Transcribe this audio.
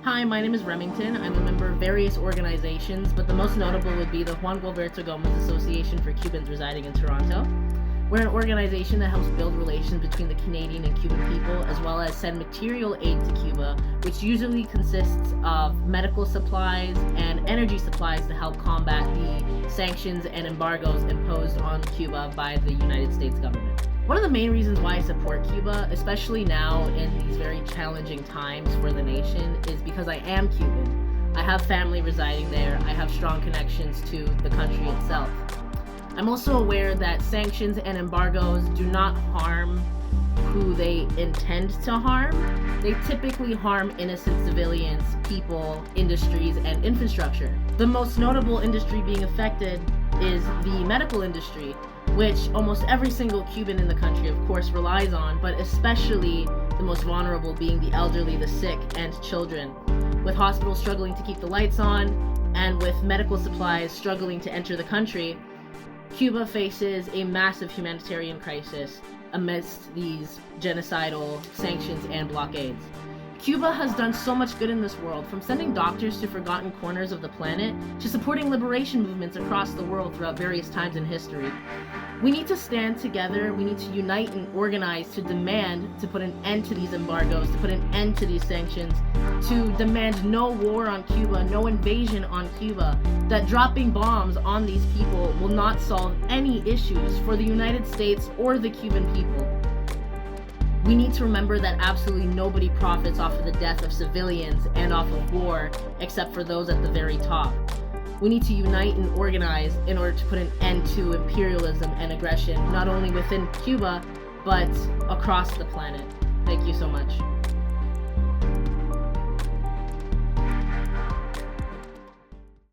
Hi, my name is Remington. I'm a member of various organizations, but the most notable would be the Juan Gualberto Gómez Association for Cubans residing in Toronto. We're an organization that helps build relations between the Canadian and Cuban people, as well as send material aid to Cuba, which usually consists of medical supplies and energy supplies to help combat the sanctions and embargoes imposed on Cuba by the United States government. One of the main reasons why I support Cuba, especially now in these very challenging times for the nation, is because I am Cuban. I have family residing there. I have strong connections to the country itself. I'm also aware that sanctions and embargoes do not harm who they intend to harm. They typically harm innocent civilians, people, industries, and infrastructure. The most notable industry being affected is the medical industry, which almost every single Cuban in the country, of course, relies on, but especially the most vulnerable being the elderly, the sick, and children. With hospitals struggling to keep the lights on, and with medical supplies struggling to enter the country, Cuba faces a massive humanitarian crisis amidst these genocidal sanctions and blockades. Cuba has done so much good in this world, from sending doctors to forgotten corners of the planet to supporting liberation movements across the world throughout various times in history. We need to stand together, we need to unite and organize to demand to put an end to these embargoes, to put an end to these sanctions, to demand no war on Cuba, no invasion on Cuba, that dropping bombs on these people will not solve any issues for the United States or the Cuban people. We need to remember that absolutely nobody profits off of the death of civilians and off of war, except for those at the very top. We need to unite and organize in order to put an end to imperialism and aggression, not only within Cuba, but across the planet. Thank you so much.